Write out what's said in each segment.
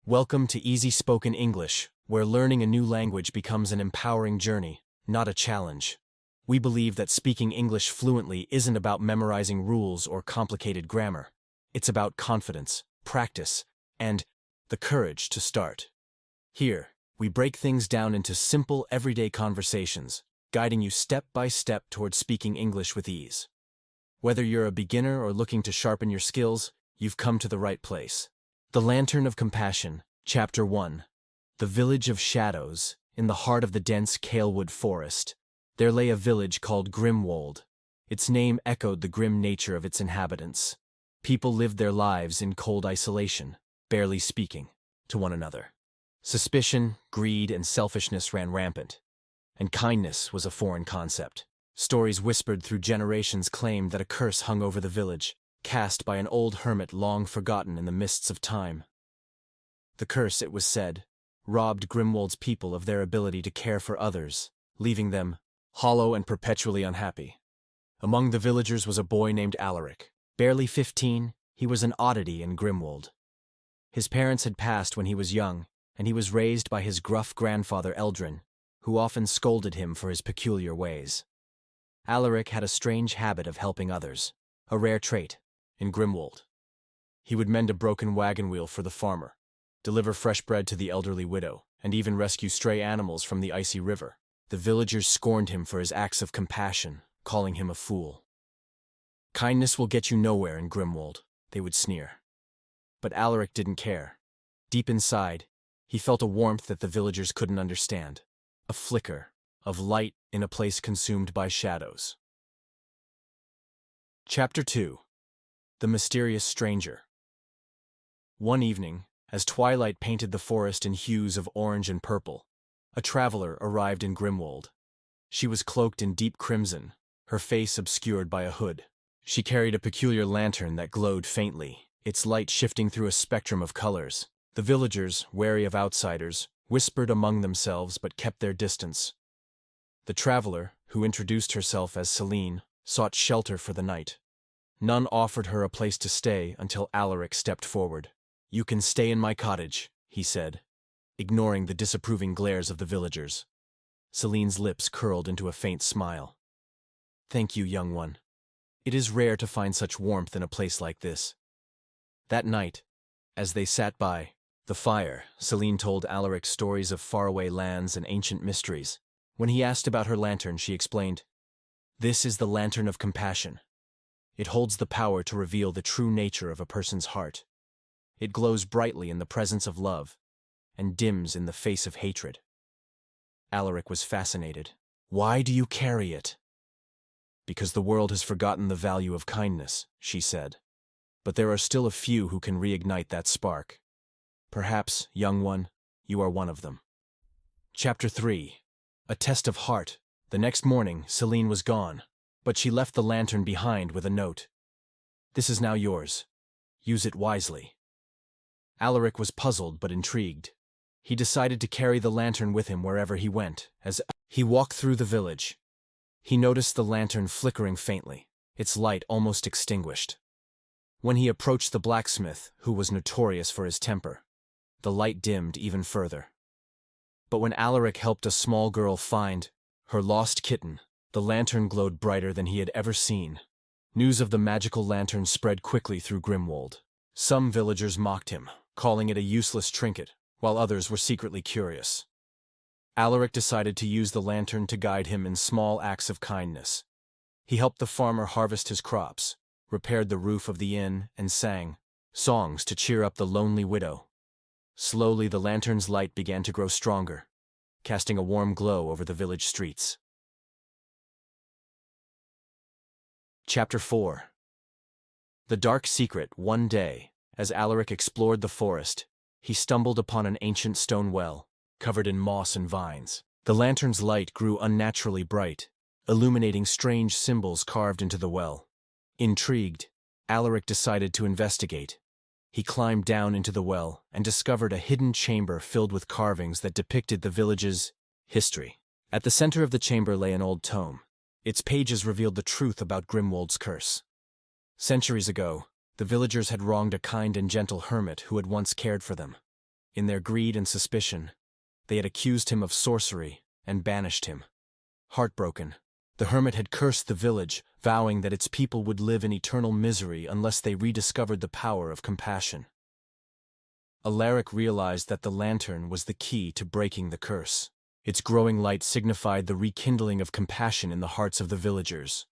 Welcome to Easy Spoken English, where learning a new language becomes an empowering journey, not a challenge. We believe that speaking English fluently isn't about memorizing rules or complicated grammar. It's about confidence, practice, and the courage to start. Here, we break things down into simple, everyday conversations, guiding you step by step towards speaking English with ease. Whether you're a beginner or looking to sharpen your skills, you've come to the right place. The Lantern of Compassion, Chapter 1. The Village of Shadows. In the heart of the dense Kalewood forest, there lay a village called Grimwold. Its name echoed the grim nature of its inhabitants. People lived their lives in cold isolation, barely speaking to one another. Suspicion, greed, and selfishness ran rampant, and kindness was a foreign concept. Stories whispered through generations claimed that a curse hung over the village, cast by an old hermit long forgotten in the mists of time. The curse, it was said, robbed Grimwold's people of their ability to care for others, leaving them hollow and perpetually unhappy. Among the villagers was a boy named Alaric. Barely 15, he was an oddity in Grimwold. His parents had passed when he was young, and he was raised by his gruff grandfather Eldrin, who often scolded him for his peculiar ways. Alaric had a strange habit of helping others, a rare trait in Grimwold. He would mend a broken wagon wheel for the farmer, deliver fresh bread to the elderly widow, and even rescue stray animals from the icy river. The villagers scorned him for his acts of compassion, calling him a fool. "Kindness will get you nowhere in Grimwold," they would sneer. But Alaric didn't care. Deep inside, he felt a warmth that the villagers couldn't understand, a flicker of light in a place consumed by shadows. Chapter 2. The Mysterious Stranger. One evening, as twilight painted the forest in hues of orange and purple, a traveler arrived in Grimwold. She was cloaked in deep crimson, her face obscured by a hood. She carried a peculiar lantern that glowed faintly, its light shifting through a spectrum of colors. The villagers, wary of outsiders, whispered among themselves but kept their distance. The traveler, who introduced herself as Celine, sought shelter for the night. None offered her a place to stay until Alaric stepped forward. "You can stay in my cottage," he said, ignoring the disapproving glares of the villagers. Celine's lips curled into a faint smile. "Thank you, young one. It is rare to find such warmth in a place like this." That night, as they sat by the fire, Celine told Alaric stories of faraway lands and ancient mysteries. When he asked about her lantern, she explained, "This is the Lantern of Compassion. It holds the power to reveal the true nature of a person's heart. It glows brightly in the presence of love, and dims in the face of hatred." Alaric was fascinated. "Why do you carry it?" "Because the world has forgotten the value of kindness," she said. "But there are still a few who can reignite that spark. Perhaps, young one, you are one of them." Chapter 3. A Test of Heart. The next morning, Celine was gone, but she left the lantern behind with a note. "This is now yours. Use it wisely." Alaric was puzzled but intrigued. He decided to carry the lantern with him wherever he went. As he walked through the village, he noticed the lantern flickering faintly, its light almost extinguished. When he approached the blacksmith, who was notorious for his temper, the light dimmed even further. But when Alaric helped a small girl find her lost kitten, the lantern glowed brighter than he had ever seen. News of the magical lantern spread quickly through Grimwold. Some villagers mocked him, calling it a useless trinket, while others were secretly curious. Alaric decided to use the lantern to guide him in small acts of kindness. He helped the farmer harvest his crops, repaired the roof of the inn, and sang songs to cheer up the lonely widow. Slowly, the lantern's light began to grow stronger, casting a warm glow over the village streets. Chapter 4. The Dark Secret. One day, as Alaric explored the forest, he stumbled upon an ancient stone well, covered in moss and vines. The lantern's light grew unnaturally bright, illuminating strange symbols carved into the well. Intrigued, Alaric decided to investigate. He climbed down into the well and discovered a hidden chamber filled with carvings that depicted the village's history. At the center of the chamber lay an old tome. Its pages revealed the truth about Grimwold's curse. Centuries ago, the villagers had wronged a kind and gentle hermit who had once cared for them. In their greed and suspicion, they had accused him of sorcery and banished him. Heartbroken, the hermit had cursed the village, vowing that its people would live in eternal misery unless they rediscovered the power of compassion. Alaric realized that the lantern was the key to breaking the curse. Its growing light signified the rekindling of compassion in the hearts of the villagers.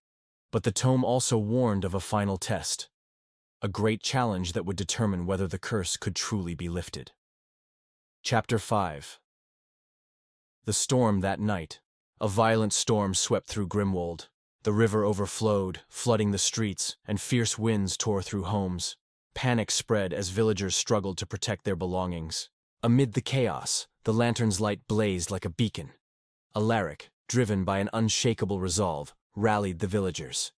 But the tome also warned of a final test, a great challenge that would determine whether the curse could truly be lifted. Chapter 5. The storm that night. A violent storm swept through Grimwold. The river overflowed, flooding the streets, and fierce winds tore through homes. Panic spread as villagers struggled to protect their belongings. Amid the chaos, the lantern's light blazed like a beacon. Alaric, driven by an unshakable resolve, rallied the villagers.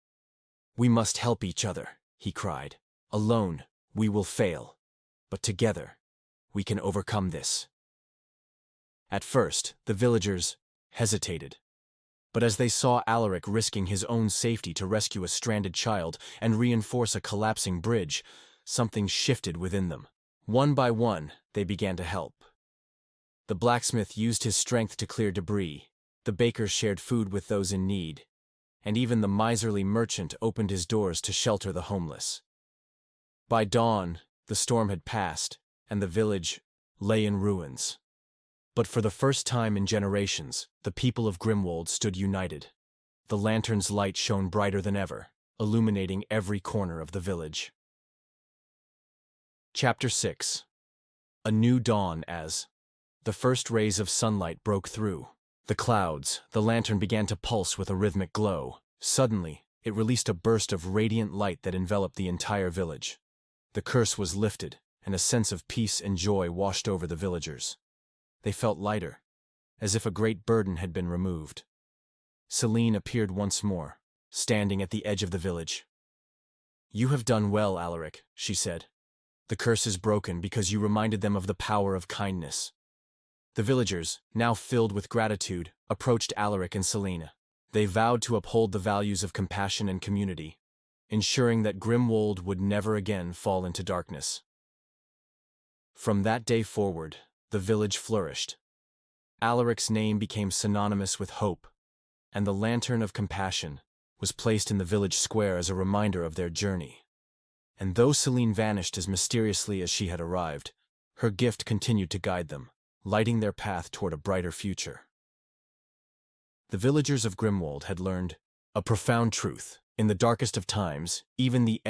"We must help each other," he cried. "Alone, we will fail. But together, we can overcome this." At first, the villagers hesitated. But as they saw Alaric risking his own safety to rescue a stranded child and reinforce a collapsing bridge, something shifted within them. One by one, they began to help. The blacksmith used his strength to clear debris, the baker shared food with those in need, and even the miserly merchant opened his doors to shelter the homeless. By dawn, the storm had passed, and the village lay in ruins. But for the first time in generations, the people of Grimwold stood united. The lantern's light shone brighter than ever, illuminating every corner of the village. Chapter 6. A new dawn. As the first rays of sunlight broke through the clouds, the lantern began to pulse with a rhythmic glow. Suddenly, it released a burst of radiant light that enveloped the entire village. The curse was lifted, and a sense of peace and joy washed over the villagers. They felt lighter, as if a great burden had been removed. Celine appeared once more, standing at the edge of the village. "You have done well, Alaric," she said. "The curse is broken because you reminded them of the power of kindness." The villagers, now filled with gratitude, approached Alaric and Celine. They vowed to uphold the values of compassion and community, ensuring that Grimwold would never again fall into darkness. From that day forward, the village flourished. Alaric's name became synonymous with hope, and the lantern of compassion was placed in the village square as a reminder of their journey. And though Celine vanished as mysteriously as she had arrived, her gift continued to guide them, lighting their path toward a brighter future. The villagers of Grimwold had learned a profound truth. In the darkest of times, even the